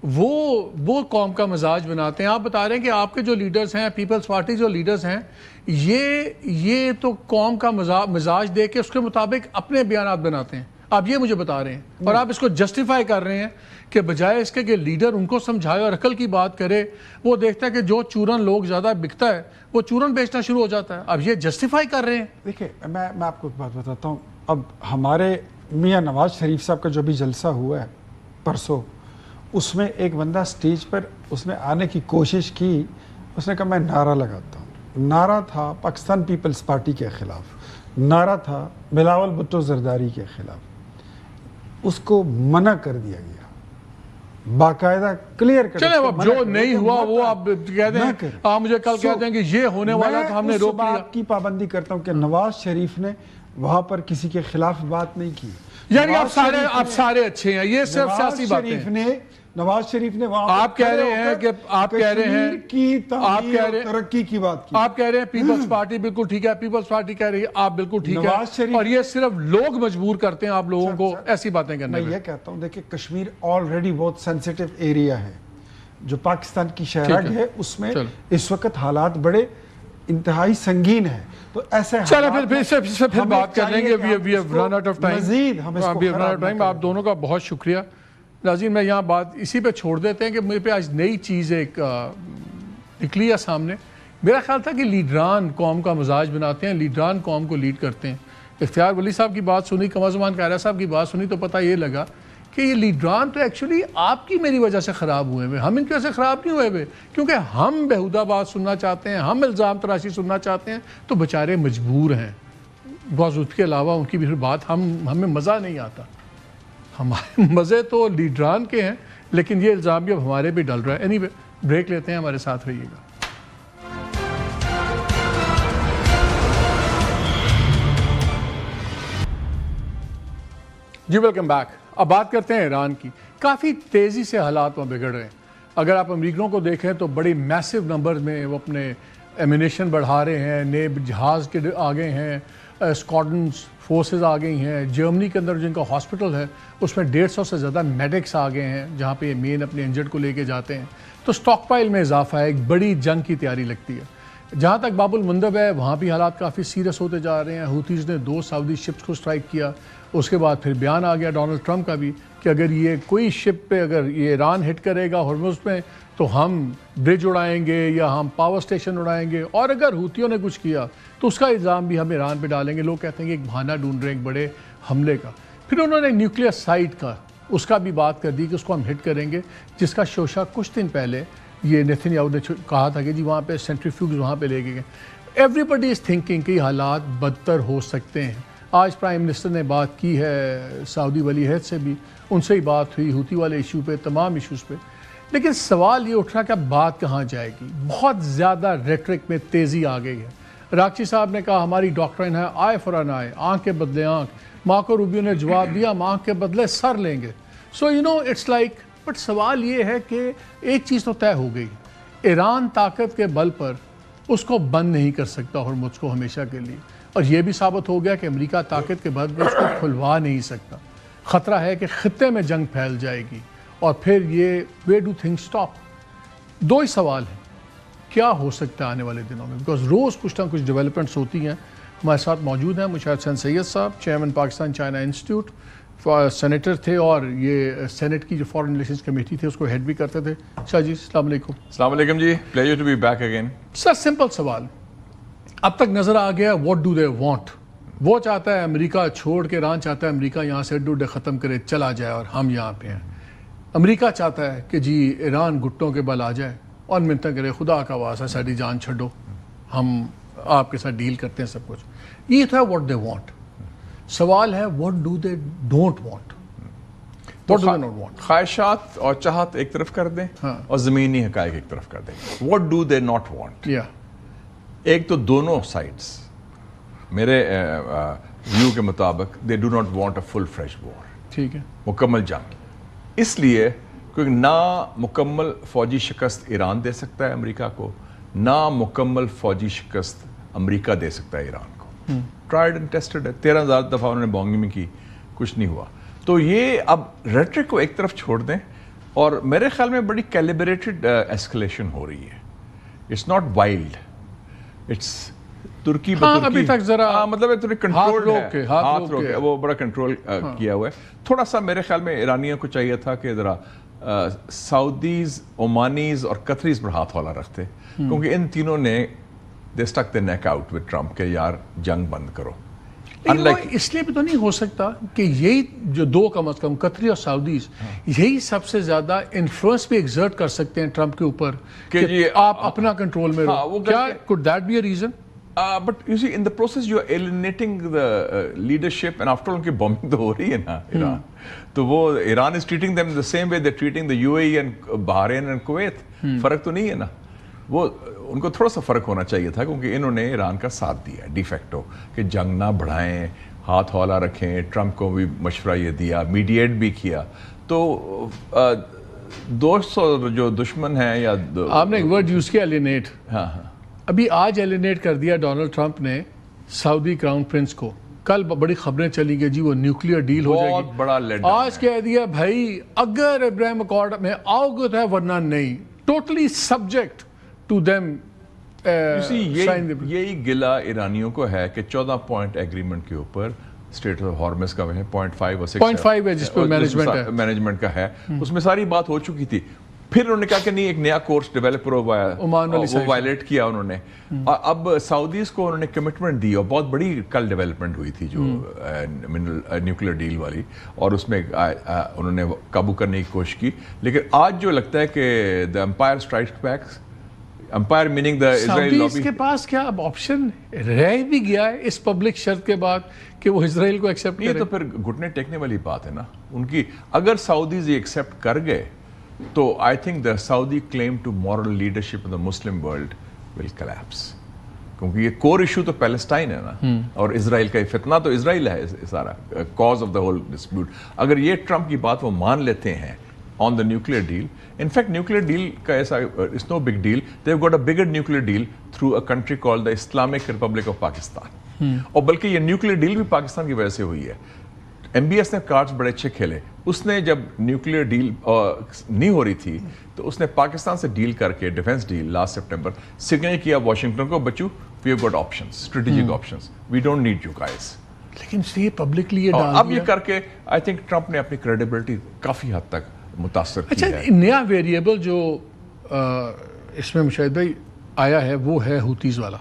وہ قوم کا مزاج بناتے ہیں. آپ بتا رہے ہیں کہ آپ کے جو لیڈرز ہیں, پیپلز پارٹی جو لیڈرز ہیں, یہ تو قوم کا مزاج دے کے اس کے مطابق اپنے بیانات بناتے ہیں. آپ یہ مجھے بتا رہے ہیں اور آپ اس کو جسٹیفائی کر رہے ہیں کہ بجائے اس کے کہ لیڈر ان کو سمجھائے اور عقل کی بات کرے, وہ دیکھتا ہے کہ جو چورن لوگ زیادہ بکتا ہے وہ چورن بیچنا شروع ہو جاتا ہے. اب یہ جسٹیفائی کر رہے ہیں. دیکھیں میں آپ کو ایک بات بتاتا ہوں. اب ہمارے میاں نواز شریف صاحب کا جو بھی جلسہ ہوا ہے پرسوں, اس میں ایک بندہ سٹیج پر اس نے آنے کی کوشش کی, اس نے کہا میں نعرہ لگاتا ہوں. نعرہ تھا پاکستان پیپلز پارٹی کے خلاف, نعرہ تھا بلاول بھٹو زرداری کے خلاف. اس کو منع کر دیا گیا, باقاعدہ کلیئر کر. چلیں اب جو نہیں ہوا وہ آپ کہہ دیں, آپ مجھے کل کہہ دیں کہ یہ ہونے والا تھا, ہم نے روک لیا. میں اس کی پابندی کرتا ہوں کہ نواز شریف نے وہاں پر کسی کے خلاف بات نہیں کی. یعنی آپ سارے اچھے ہیں, یہ صرف سیاسی باتیں ہیں. نواز شریف نے وہاں آپ کہہ رہے ہیں کہ آپ کہہ رہے ہیں کی ترقی کی بات کی. آپ کہہ رہے ہیں پیپلز پارٹی بالکل ٹھیک ہے, پیپلز پارٹی کہہ رہی ہے آپ بالکل ٹھیک ہے, اور یہ صرف لوگ مجبور کرتے ہیں آپ لوگوں کو ایسی باتیں کرنے. میں یہ کہتا ہوں دیکھیں کشمیر آلریڈی بہت سینسیٹیو ایریا ہے جو پاکستان کی شہرگ ہے, اس میں اس وقت حالات بڑے انتہائی سنگین ہیں. تو ایسے پھر بات کر لیں گے. We have run out of time. مزید ہم اس کو آپ دونوں کا بہت شکریہ. ناظرین میں یہاں بات اسی پہ چھوڑ دیتے ہیں کہ میرے پہ آج نئی چیز ایک نکلی ہے سامنے. میرا خیال تھا کہ لیڈران قوم کا مزاج بناتے ہیں, لیڈران قوم کو لیڈ کرتے ہیں. اختیار ولی صاحب کی بات سنی, قمر زمان قائرہ صاحب کی بات سنی تو پتہ یہ لگا کہ یہ لیڈران تو ایکچولی آپ کی میری وجہ سے خراب ہوئے ہوئے. ہم ان کی وجہ سے خراب نہیں ہوئے ہوئے, کیونکہ ہم بیہودہ بات سننا چاہتے ہیں, ہم الزام تراشی سننا چاہتے ہیں, تو بیچارے مجبور ہیں. بعض اس کے علاوہ ان کی بھی بات ہمیں مزہ نہیں آتا. ہمارے مزے تو لیڈران کے ہیں, لیکن یہ الزام بھی اب ہمارے بھی ڈل رہا ہے. اینی وے بریک لیتے ہیں, ہمارے ساتھ رہیے گا. جی ویلکم بیک. اب بات کرتے ہیں ایران کی. کافی تیزی سے حالات وہاں بگڑ رہے ہیں. اگر آپ امریکیوں کو دیکھیں تو بڑی میسو نمبر میں وہ اپنے ایمونیشن بڑھا رہے ہیں, نئے جہاز کے آگے ہیں, اسکواڈرن فورسز آ گئی ہیں. جرمنی کے اندر جن کا ہاسپٹل ہے اس میں 150 سے زیادہ میڈکس آ گئے ہیں جہاں پہ یہ مین اپنے انجرڈ کو لے کے جاتے ہیں. تو سٹاک پائل میں اضافہ ہے, ایک بڑی جنگ کی تیاری لگتی ہے. جہاں تک باب المندب ہے وہاں بھی حالات کافی سیریس ہوتے جا رہے ہیں. ہوتیز نے 2 سعودی شپس کو سٹرائک کیا. اس کے بعد پھر بیان آ گیا ڈونلڈ ٹرمپ کا بھی کہ اگر یہ کوئی شپ پہ اگر یہ ایران ہٹ کرے گا ہرمز میں تو ہم برج اڑائیں گے یا ہم پاور سٹیشن اڑائیں گے, اور اگر ہوتیوں نے کچھ کیا تو اس کا الزام بھی ہم ایران پہ ڈالیں گے. لوگ کہتے ہیں کہ ایک بہانہ ڈھونڈ رہے ہیں ایک بڑے حملے کا. پھر انہوں نے نیوکلیئر سائٹ کا اس کا بھی بات کر دی کہ اس کو ہم ہٹ کریں گے, جس کا شوشہ کچھ دن پہلے یہ نیتن یاہو نے کہا تھا کہ جی وہاں پہ سینٹریفیوگز وہاں پہ لے گئے. ایوری بڈی از تھنکنگ کہ یہ حالات بدتر ہو سکتے ہیں. آج پرائم منسٹر نے بات کی ہے سعودی ولی عہد سے بھی, ان سے ہی بات ہوئی ہوتی والے ایشو پہ, تمام ایشوز پہ. لیکن سوال یہ اٹھ رہا کہ اب بات کہاں جائے گی. بہت زیادہ ریٹرک میں تیزی آ گئی ہے. راکچی صاحب نے کہا ہماری ڈاکٹرین ہے آئے فور این آئے, آنکھ کے بدلے آنکھ. مارکو روبیو نے جواب دیا ہم آنکھ کے بدلے سر لیں گے. So you know it's like, but سوال یہ ہے کہ ایک چیز تو طے ہو گئی, ایران طاقت کے بل پر اس کو بند نہیں کر سکتا ہرمز کو ہمیشہ کے لیے, اور یہ بھی ثابت ہو گیا کہ امریکہ طاقت کے بل پر اس کو کھلوا نہیں سکتا. خطرہ ہے کہ خطے میں جنگ پھیل جائے گی, اور پھر یہ ویئر ڈو تھنگس اسٹاپ. 2 ہی سوال ہیں کیا ہو سکتا ہے آنے والے دنوں میں, بیکاز روز کچھ نہ کچھ ڈیولپمنٹس ہوتی ہیں. ہمارے ساتھ موجود ہیں مشاہد حسین سید صاحب, chairman Pakistan China institute, senator تھے اور یہ سینٹ کی جو فارن ریلیشنز کمیٹی تھی اس کو ہیڈ بھی کرتے تھے. شاہ جی السلام علیکم. السلام علیکم جی, pleasure to be back again. Sir simple سوال اب تک نظر آ گیا, واٹ ڈو دے وانٹ. وہ چاہتا ہے امریکہ چھوڑ کے, ایران چاہتا ہے امریکہ یہاں سے ڈوڈے ختم کرے چلا جائے اور ہم یہاں پہ ہیں. امریکہ چاہتا ہے کہ جی ایران گھٹوں کے بل آ جائے اور منتیں کرے خدا کا واسطہ ساری جان چھڈو, ہم آپ کے ساتھ ڈیل کرتے ہیں سب کچھ. یہ تھا واٹ دے وانٹ. سوال ہے what do they don't want. خواہشات اور چاہت ایک طرف کر دیں اور زمینی حقائق ایک طرف کر دیں. What do they not want. ایک تو دونوں سائڈس میرے ویو کے مطابق they do not want a full fresh war. ٹھیک ہے, مکمل جنگ. اس لیے کیونکہ نہ مکمل فوجی شکست ایران دے سکتا ہے امریکہ کو, نہ مکمل فوجی شکست امریکہ دے سکتا ہے ایران کو. ٹرائیڈ اینڈ ٹیسٹڈ ہے, 13,000 دفعہ انہوں نے بونگنگ میں کی, کچھ نہیں ہوا. تو یہ اب ریٹرک کو ایک طرف چھوڑ دیں اور میرے خیال میں بڑی کیلیبریٹڈ ایسکلیشن ہو رہی ہے. اٹس ناٹ وائلڈ, اٹس ترکی ابھی تک ذرا مطلب تھوڑی کنٹرول ہے, ہاتھ روک کے وہ بڑا کنٹرول کیا ہوا ہے. تھوڑا سا میرے خیال میں ایرانیوں کو چاہیے تھا کہ ذرا سعودیز, عمانیز اور قطریز پر ہاتھ والا رکھتے, کیونکہ ان تینوں نے they stick the neck out with Trump کہ یار جنگ بند کرو. اس لیے بھی تو نہیں ہو سکتا کہ یہی جو دو کم از کم قطری اور سعودیز یہی سب سے زیادہ انفلوئنس بھی ایگزرٹ کر سکتے ہیں ٹرمپ کے اوپر کہ آپ اپنا کنٹرول میں رہو. کیا could that be a reason? But you see, in the process you are alienating the leadership, and after all ان کی بومبنگ تو ہو رہی ہے نا ایران, تو وہ Iran is treating them the same way they're treating the UAE and Bahrain and Kuwait. فرق تو نہیں ہے نا. وہ ان کو تھوڑا سا فرق ہونا چاہیے تھا, کیونکہ انہوں نے ایران کا ساتھ دیا ڈی فیکٹو کہ جنگ نہ بڑھائیں, ہاتھ والا رکھیں. ٹرمپ کو بھی مشورہ یہ دیا, میڈییٹ بھی کیا. تو دوست اور جو دشمن ہیں, یا آپ نے ایک ورڈ یوز کیا ایلینیٹ. ہاں, ابھی آج ایلینیٹ کر دیا ڈونلڈ ٹرمپ نے سعودی کراؤن پرنس کو. کل بڑی خبریں چلی گئی جی وہ نیوکلیئر ڈیل ہو جائے گی. بڑا آج کہہ دیا بھائی اگر ابراہیم اکارڈ میں آؤ گے تو ہے, ورنہ نہیں. Totally subject to them. یہی گلا ایرانیوں کو ہے کہ 14 پوائنٹ ایگریمنٹ کے اوپر اسٹیٹ آف ہارمز کا ہے 0.5 اور 0.5 ہے جس پہ مینجمنٹ کا ہے, اس میں ساری بات ہو چکی تھی. پھر انہوں نے کہا کہ نہیں, ایک نیا کورس ڈیولپ ہوا ہے, وہ وائلیٹ کیا انہوں نے. اب سعودیز کو انہوں نے کمٹمنٹ دی, اور بہت بڑی کل ڈیولپمنٹ ہوئی تھی جو نیوکلیئر ڈیل والی, اور اس میں انہوں نے قابو کرنے کی کوشش کی. لیکن آج جو لگتا ہے کہ the empire strike back, empire meaning the Israel lobby, کے پاس کیا اب آپشن رہ بھی گیا ہے اس پبلک شرط کے بعد کہ وہ اسرائیل کو ایکسیپٹ کرے؟ یہ تو پھر گھٹنے ٹیکنے والی بات ہے نا ان کی. اگر سعودیز یہ ایکسیپٹ کر گئے تو I think the Saudi claim to moral leadership in the Muslim world will collapse, کیونکہ یہ کور ایشو تو پیلسٹائن ہے نا, اور اسرائیل کا فتنہ تو اسرائیل ہے سارا cause of the whole dispute. اگر یہ ٹرمپ کی بات وہ مان لیتے ہیں on the nuclear deal. In fact, nuclear deal ka aisa it's no big deal. They've got a bigger nuclear deal through a country called the Islamic Republic of Pakistan. اور بلکہ یہ نیوکلیئر ڈیل بھی پاکستان کی وجہ سے ہوئی ہے. ایم بی ایس نے کارڈز بڑے اچھے کھیلے. اس نے جب نیوکلیئر ڈیل نہیں ہو رہی تھی تو اس نے پاکستان سے ڈیل کر کے defence deal last September signal کیا واشنگٹن کو, بچو we have got options, strategic options, we don't need you guys. لیکن یہ پبلکلی یہ ڈال اب یہ کر کے آئی تھنک ٹرمپ نے اپنی کریڈیبلٹی کافی حد تک متاثر کی ہے. اچھا, نیا ویریبل جو اس میں مشاہد بھائی آیا ہے وہ ہے ہوتیز والا,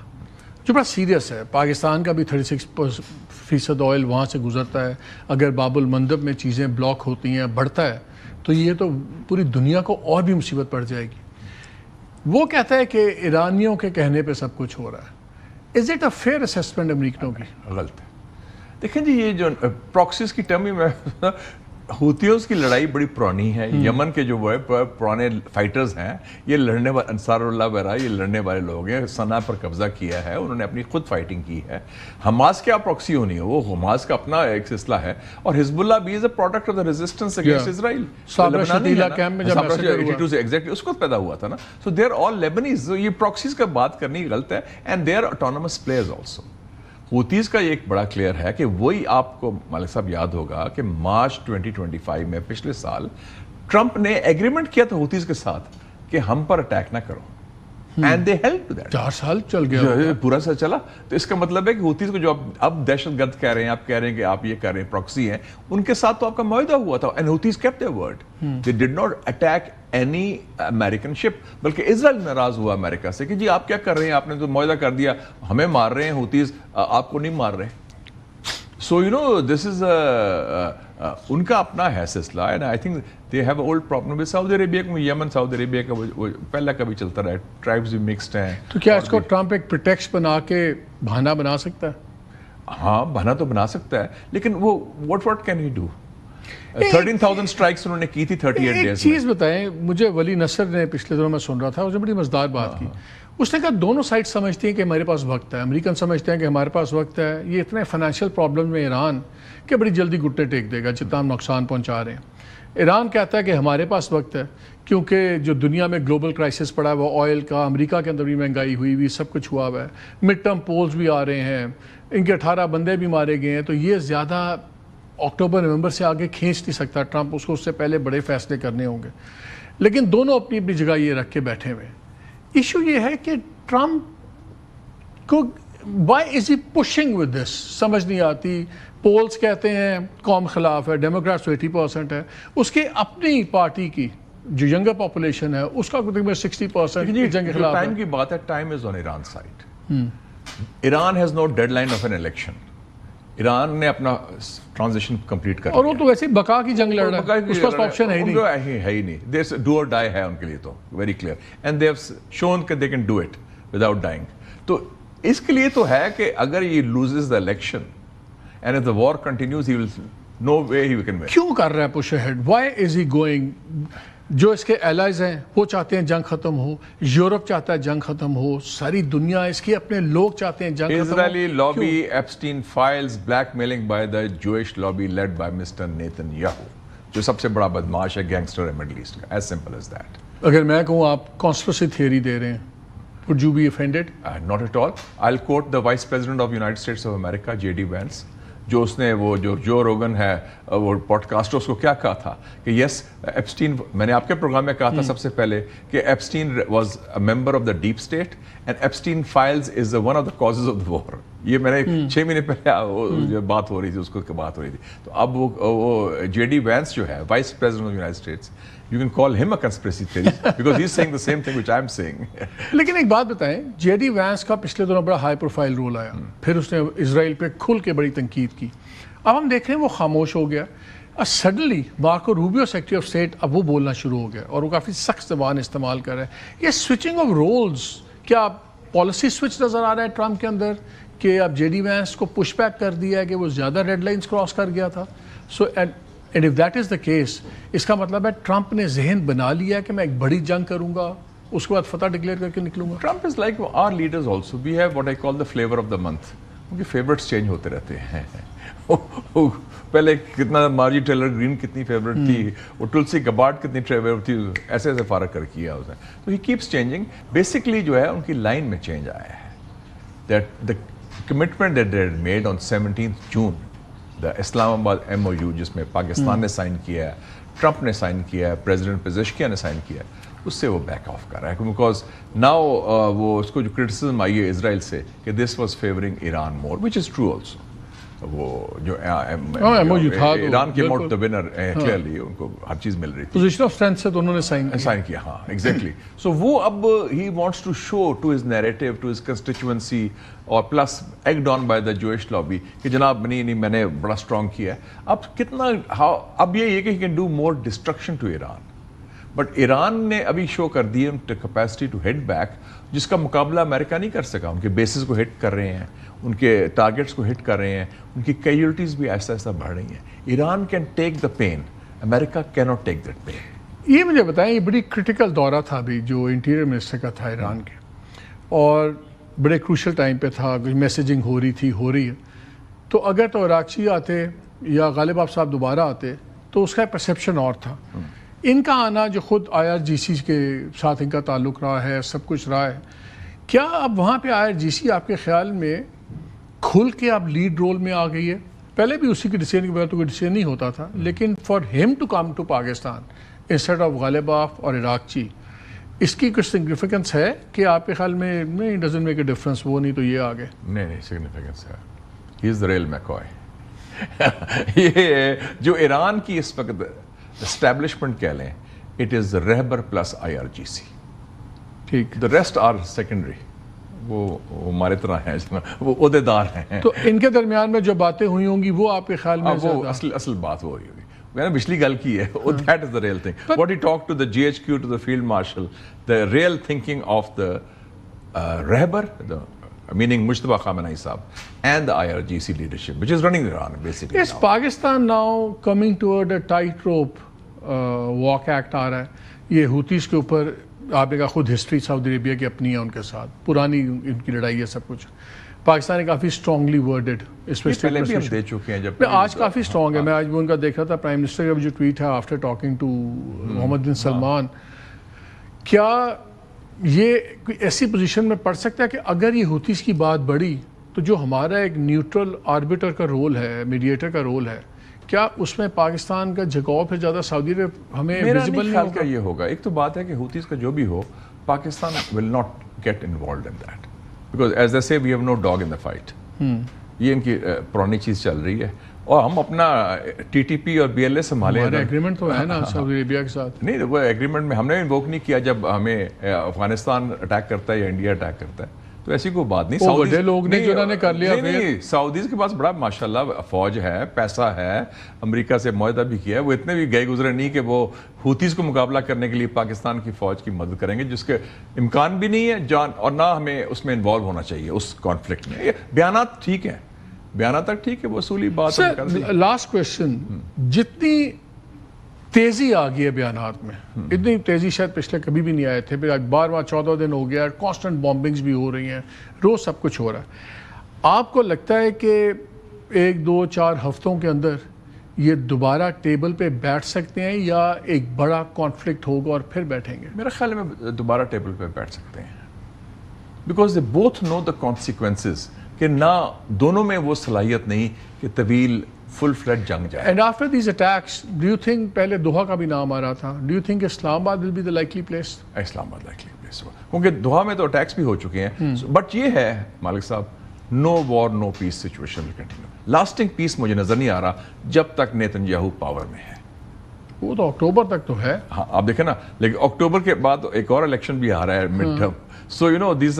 جو بڑا سیریس ہے. پاکستان کا بھی 36% آئل وہاں سے گزرتا ہے. اگر باب المندب میں چیزیں بلاک ہوتی ہیں, بڑھتا ہے, تو یہ تو پوری دنیا کو اور بھی مصیبت پڑ جائے گی. وہ کہتا ہے کہ ایرانیوں کے کہنے پہ سب کچھ ہو رہا ہے. Is it a fair assessment امریکنوں کی؟ غلط ہے. دیکھیں جی, یہ جو پراکسیز کی ٹرم میں ہوتیوز کی لڑائی بڑی پرانی ہے. یمن کے جو وہ پرانے فائٹرز ہیں, یہ لڑنے والے انصار اللہ وغیرہ, یہ لڑنے والے لوگ ہیں. صنعاء پر قبضہ کیا ہے انہوں نے, اپنی خود فائٹنگ کی ہے. حماس کیا پراکسی ہونی ہے, وہ حماس کا اپنا ایک سلسلہ ہے. اور حزب اللہ بھی is a product of the resistance against Israel. اس کو پیدا ہوا تھا نا. So they are all Lebanese. یہ پراکسیز کا بات کرنی غلط ہے. And they are autonomous players also. Houthis کا یہ ایک بڑا کلیئر ہے کہ وہی, آپ کو مالک صاحب یاد ہوگا کہ مارچ 2025 میں پچھلے سال ٹرمپ نے ایگریمنٹ کیا تھا ہوتیز کے ساتھ کہ ہم پر اٹیک نہ کرو. And they help to that. 4 سال چل گیا, پورا سال چلا. تو اس کا مطلب ہے کہ ہوتیز کو جو اب دہشت گرد کہہ رہے ہیں, آپ کہہ رہے ہیں کہ آپ یہ کر رہے ہیں, پراکسی ہیں, ان کے ساتھ تو آپ کا معاہدہ ہوا تھا. And Houthis kept their word. They did not attack any American ship. بلکہ اسرائیل ناراض ہوا امریکہ سے کہ جی آپ کیا کر رہے ہیں, آپ نے تو معاہدہ کر دیا, ہمیں مار رہے ہیں ہوتیز, آپ کو نہیں مار رہے. سو یو نو دس از ان کا اپنا ہے سلسلہ. And I think they have a old problem with Saudi Arabia. Yemen Saudi Arabia کا وہ پہلا کبھی چلتا رہا ہے, ٹرائبز بھی مکسڈ ہیں. تو کیا اس کو ٹرمپ ایک پریٹیکسٹ بنا کے بہانہ بنا سکتا ہے؟ ہاں, بہانہ تو بنا سکتا ہے, لیکن وہ what can he do? 13,000 strikes انہوں نے کی تھی 38 ڈیز. ایک چیز بتائیں مجھے, ولی نصر نے پچھلے دنوں میں سن رہا تھا, اس نے بڑی مزدار بات کی. اس نے کہا دونوں سائڈ سمجھتی ہیں کہ ہمارے پاس وقت ہے. امریکن سمجھتے ہیں کہ ہمارے پاس وقت ہے, یہ اتنے فائنینشیل پرابلم میں ایران کہ بڑی جلدی گھٹنے ٹیک دے گا جتنا ہم نقصان پہنچا رہے ہیں. ایران کہتا ہے کہ ہمارے پاس وقت ہے, کیونکہ جو دنیا میں گلوبل کرائسس پڑا ہے وہ آئل کا, امریکہ کے اندر بھی مہنگائی ہوئی ہوئی, سب کچھ ہوا ہوا ہے. مڈ ٹرم پولز بھی آ رہے ہیں, ان کے 18 بندے بھی مارے گئے ہیں. تو یہ زیادہ اکتوبر نومبر سے آگے کھینچ نہیں سکتا ٹرمپ، اس کو اس سے پہلے بڑے فیصلے کرنے ہوں گے. لیکن دونوں اپنی اپنی جگہ یہ رکھ کے بیٹھے ہوئے. ایشو یہ ہے کہ ٹرمپ کو why is he pushing with this سمجھ نہیں آتی. پولز کہتے ہیں قوم خلاف ہے، ڈیموکریٹس 80% ہے، اس کے اپنی پارٹی کی جو ینگر پاپولیشن ہے اس کا تقریباً 60% جنگ کے خلاف ہے. ٹائم کی بات ہے، time is on Iran side. Iran has no deadline of an election. Iran نے اپنا ٹرانزیشن کمپلیٹ کر اور وہ تو ویسے بقا کی جنگ لڑ رہا ہے، اس پاس آپشن ہے ہی نہیں. دیر ڈو اور ڈائی ہے ان کے لیے تو very clear, and they have shown کہ they can do it without dying. تو اس کے لیے تو ہے کہ اگر یہ loses the election and if the war continues he will no way he can win. کیوں کر رہا ہے push ahead? Why is he going? جو اس کے الائز ہیں وہ چاہتے ہیں جنگ ختم ہو، یورپ چاہتا ہے جنگ ختم ہو، ساری دنیا اس کے اپنے لوگ چاہتے ہیں جنگ ختم ہو. Israeli lobby Epstein files blackmailing by the Jewish lobby led by mister Netanyahu, جو سب سے بڑا بدماش ہے، گینگسٹر ہے مڈل ایسٹ کا. As simple as that. اگر میں کہوں آپ کانسپریسی تھیوری دے رہے ہیں، would you be offended? Not at all. I'll quote the Vice President of United States of America, J.D. Vance, جو اس نے وہ جو روگن ہے وہ پوڈ کاسٹ اس کو کیا کہا تھا کہ یس ایپسٹین، میں نے آپ کے پروگرام میں کہا تھا سب سے پہلے کہ Epstein was a member of the deep state and Epstein files is one of the causes of the war. یہ میں نے 6 مہینے پہلے بات ہو رہی تھی، اس کو بات ہو رہی تھی. تو اب وہ جے ڈی وینس جو ہے vice president of United States, you can call him a conspiracy theorist because he's saying the same thing which I'm saying. لیکن ایک بات بتائیں، جے ڈی وینس کا پچھلے دنوں بڑا ہائی پروفائل رول آیا، پھر اس نے اسرائیل پہ کھل کے بڑی تنقید کی. اب ہم دیکھ رہے ہیں وہ خاموش ہو گیا. Suddenly Marco Rubio secretary of state اب وہ بولنا شروع ہو گیا اور وہ کافی سخت زبان استعمال کر رہے ہیں. یہ سوئچنگ آف رولز، کیا پالیسی سوئچ نظر آ رہا ہے ٹرمپ کے اندر کہ اب جے ڈی وینس کو پش بیک کر دیا ہے کہ وہ زیادہ ریڈ لائنز کراس کر گیا تھا؟ So and if that is the case, اس کا مطلب ہے ٹرمپ نے ذہن بنا لیا کہ میں ایک بڑی جنگ کروں گا، اس کے بعد فتح ڈکلیئر کر کے نکلوں گا. Trump is like our leaders also, we have what I call the flavour of the month. ان کے فیوریٹس چینج ہوتے رہتے ہیں. پہلے کتنا مارجی ٹیلر گرین کتنی فیوریٹ تھی، وہ ٹلسی گبارڈ کتنی فیوریٹ تھی، ایسے ایسے فارغ کر کیا اس نے. تو ہی کیپس چینجنگ. بیسکلی جو ہے ان کی لائن میں چینج آیا ہے. That the commitment that they had made on 17 جون، دا اسلام آباد MOU، جس میں پاکستان نے سائن کیا ہے، ٹرمپ نے سائن کیا ہے، پریزیڈنٹ پزیشکیان نے سائن کیا ہے، اس سے وہ بیک آف کر رہا ہے. بیکاز ناؤ وہ اس کو جو کرٹیسزم آئی ہے اسرائیل سے کہ this was favouring Iran more, which is true also. وہ جو ایران کے موڈ دا ونر کلیئرلی ان کو ہر چیز مل رہی تھی، پوزیشن آف اسٹرینتھ سے تو انہوں نے سائن کیا. ہاں ایگزیکٹلی. سو وہ اب he wants to show to his narrative to his constituency اور plus egged on by the Jewish lobby کہ جناب نہیں میں نے بڑا اسٹرانگ کیا ہے. اب کتنا اب یہ کہ he can do more destruction to Iran. But Iran نے ابھی شو کر دی ہے کیپیسٹی ٹو ہٹ بیک، جس کا مقابلہ امریکہ نہیں کر سکا. ان کے بیسز کو ہٹ کر رہے ہیں، ان کے ٹارگیٹس کو ہٹ کر رہے ہیں، ان کی کیجولٹیز بھی ایسا ایسا بڑھ رہی ہیں. Iran can take the pain, امریکہ کی ناٹ ٹیک دیٹ پین. یہ مجھے بتائیں، یہ بڑی کرٹیکل دورہ تھا ابھی جو انٹیریئر منسٹر کا تھا ایران کے، اور بڑے کروشل ٹائم پہ تھا، میسیجنگ ہو رہی ہے. تو اگر تو عراقچی آتے یا غالب آپ صاحب دوبارہ آتے تو اس کا پرسیپشن اور تھا. ان کا آنا جو خود IRGC کے ساتھ ان کا تعلق رہا ہے، سب کچھ رہا ہے، کیا اب وہاں پہ IRGC آپ کے خیال میں کھل کے اب لیڈ رول میں آ گئی ہے؟ پہلے بھی اسی کی ڈیسیژن کے بغیر تو کوئی ڈیسیژن نہیں ہوتا تھا، لیکن for him to come to Pakistan instead of Ghalibaf اور عراقچی، اس کی کچھ سگنیفیکنس ہے کہ آپ کے خیال میں نہیں ڈزنٹ میک اے ڈفرنس، وہ نہیں تو یہ آگے؟ نہیں سگنیفیکنس ہے. He is the real McCoy. یہ جو ایران کی اس وقت اسٹیبلشمنٹ کہہ لیں، اٹ از رہبر پلس IRGC. ٹھیک. The rest are secondary. وہ ہمارے طرح ہیں، وہ عہدیدار ہیں. تو ان کے درمیان میں جو باتیں ہوئی ہوں گی وہ آپ کے خیال میں وہ اصل بات وہ ہوئی ہوگی. میں نے پچھلی گل کی ہے، that is the real thing. What he talk to the GHQ, to the field marshal, the real thinking of the رہبر، meaning Mujtaba Khamenei Saab, and the IRGC leadership, which is running Iran basically. Is Pakistan now coming toward a tightrope walk act آ رہا ہے؟ یہ ہوتیز کے اوپر آپ نے کہا خود ہسٹری سعودی عربیہ کی اپنی ہے ان کے ساتھ، پرانی ان کی لڑائی ہے سب کچھ. پاکستان نے کافی اسٹرانگلی ورڈڈ اس پہ پہلے بھی ہم دے چکے ہیں، جب آج کافی اسٹرانگ ہے. میں آج بھی ان کا دیکھ رہا تھا پرائم منسٹر کا جو ٹویٹ ہے آفٹر ٹاکنگ ٹو محمد بن سلمان. کیا یہ کوئی ایسی پوزیشن میں پڑ سکتا ہے کہ اگر یہ ہوتیز کی بات بڑھی تو جو ہمارا ایک نیوٹرل آربیٹر کا رول ہے، میڈیٹر کا رول ہے، کیا اس میں پاکستان کا جھکاؤ پھر زیادہ سعودی عرب ہمیں ویزیبل نہیں ہوگا؟ یہ ہوگا. ایک تو بات ہے کہ ہوتیز کا جو بھی ہو, Pakistan will not get involved in that because as they say we have no dog in the fight. یہ ان کی پرانی چیز چل رہی ہے, اور ہم اپنا ٹی ٹی پی اور بی ایل اے سنبھالے. ایگریمنٹ تو ہے نا سعودی عربیہ کے ساتھ. نہیں, وہ ایگریمنٹ میں ہم نے انووک نہیں کیا جب ہمیں افغانستان اٹیک کرتا ہے یا انڈیا اٹیک کرتا ہے, تو ایسی کوئی بات نہیں. بڑے لوگ نے جو انہوں نے کر لیا. نہیں, سعودیز کے پاس بڑا ماشاءاللہ فوج ہے, پیسہ ہے, امریکہ سے معاہدہ بھی کیا ہے. وہ اتنے بھی گئے گزرے نہیں کہ وہ ہوتیز کو مقابلہ کرنے کے لیے پاکستان کی فوج کی مدد کریں گے, جس کے امکان بھی نہیں ہے جان, اور نہ ہمیں اس میں انوالو ہونا چاہیے اس کانفلکٹ میں. بیانات ٹھیک ہیں, بیانات تک ٹھیک ہے, وہ اصولی بات. لاسٹ کوشچن, جتنی تیزی آ گئی ہے بیانات میں, اتنی تیزی شاید پچھلے کبھی بھی نہیں آئے تھے. پھر 12واں 14 دن ہو گیا, کانسٹنٹ بامبنگز بھی ہو رہی ہیں, روز سب کچھ ہو رہا ہے. آپ کو لگتا ہے کہ 1 2 4 ہفتوں کے اندر یہ دوبارہ ٹیبل پہ بیٹھ سکتے ہیں, یا ایک بڑا کانفلکٹ ہوگا اور پھر بیٹھیں گے؟ میرا خیال میں دوبارہ ٹیبل پہ بیٹھ سکتے ہیں, because they both know the consequences, کہ نہ دونوں میں وہ صلاحیت نہیں کہ طویل فل فلیٹ جنگ جائے. And after these attacks do you think, پہلے دوحہ کا بھی نام آ رہا تھا, do you think Islamabad will be the likely place? Islamabad likely place ہوگا, کیونکہ دوحہ میں تو اٹیکس بھی ہو چکے ہیں. بٹ یہ ہے مالک صاحب, نو وار نو پیس سچویشن ول کنٹینیو. لاسٹنگ پیس مجھے نظر نہیں آ رہا جب تک نیتن یاہو پاور میں ہے. وہ تو اکتوبر تک تو ہے. ہاں آپ دیکھیں نا, لیکن اکتوبر کے بعد ایک اور الیکشن بھی آ رہا ہے, mid term. So you know this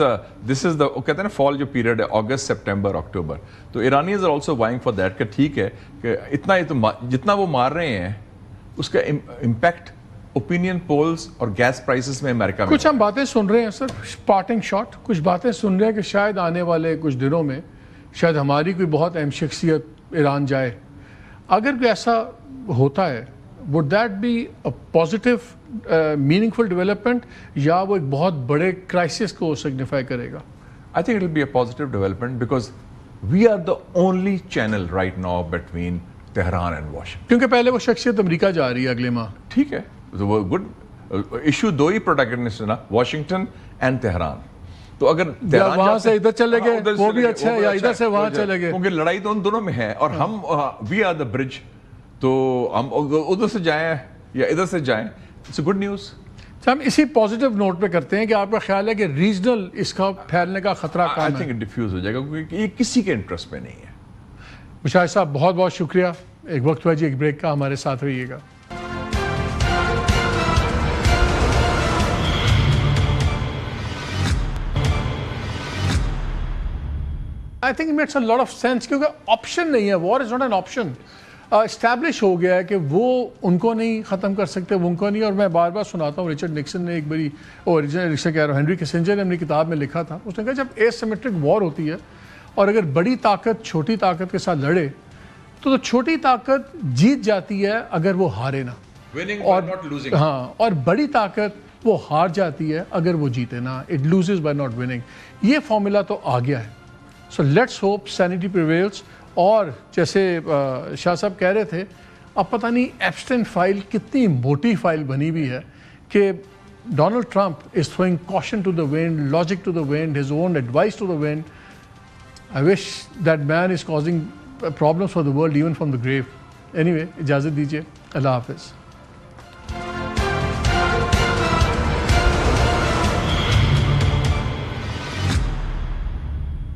is the کہتے ہیں نا فال جو پیریڈ ہے, اگست سپٹمبر اکتوبر. تو ایرانیز آر آلسو وائنگ فار دیٹ, کہ ٹھیک ہے کہ اتنا جتنا وہ مار رہے ہیں اس کا امپیکٹ اوپینین پولز اور گیس پرائسز میں امریکہ میں. کچھ ہم باتیں سن رہے ہیں سر, اسپارٹنگ شاٹ, کچھ باتیں سن رہے ہیں کہ شاید آنے والے کچھ دنوں میں شاید ہماری کوئی بہت اہم شخصیت ایران جائے. اگر کوئی ایسا ہوتا ہے, would that be a positive meaningful development, یا وہ ایک بہت بڑے کرائسس کو سگنیفائی کرے گا؟ I think it will be a positive development because we are the only channel right now between Tehran and Washington. کیونکہ پہلے وہ شخصیت امریکہ جا رہی ہے اگلے ماہ. ٹھیک ہے, تو وہ گڈ ایشو, دو ہی پروٹیگنسٹ نا, واشنگٹن اینڈ تہران. تو اگر وہاں سے ادھر چلے گئے وہ بھی اچھا ہے, یا ادھر سے وہاں چلے گئے, کیونکہ لڑائی تو ان دونوں میں ہے, اور ہم وی آر دا برج. تو ہم ادھر سے جائیں یا ادھر سے جائیں, اٹس اے گڈ نیوز. ہم اسی پازیٹیو نوٹ پہ کرتے ہیں کہ آپ کا خیال ہے کہ ریجنل اس کا پھیلنے کا خطرہ کم ہے؟ آئی تھنک ڈیفیوز ہو جائے گا, کیونکہ یہ کسی کے انٹرسٹ میں نہیں ہے. مشاہد صاحب بہت بہت شکریہ. ایک وقت ہوا جی ایک بریک کا, ہمارے ساتھ رہیے گا. I think it makes a lot of sense, کیونکہ آپشن نہیں ہے, war is not an option. Establish ہو گیا ہے کہ وہ ان کو نہیں ختم کر سکتے, وہ ان کو نہیں. اور میں بار بار سناتا ہوں, ریچرڈ نکسن نے ایک باری, ہنری کسنجر نے اپنی کتاب میں لکھا تھا, اس نے کہا جب اے سیمیٹرک وار ہوتی ہے اور اگر بڑی طاقت چھوٹی طاقت کے ساتھ لڑے تو چھوٹی طاقت جیت جاتی ہے اگر وہ ہارے نا, ہاں, اور بڑی طاقت وہ ہار جاتی ہے اگر وہ جیتے نا. It loses by not winning. یہ فارمولا تو آ گیا ہے. So let's hope sanity prevails. اور جیسے شاہ صاحب کہہ رہے تھے, اب پتہ نہیں ایپسٹین فائل کتنی موٹی فائل بنی ہوئی ہے کہ Donald Trump is throwing caution to the wind, logic to the wind, his own advice to the wind. I wish that man is causing problems for the world even from the grave. Anyway, اجازت دیجیے, اللہ حافظ.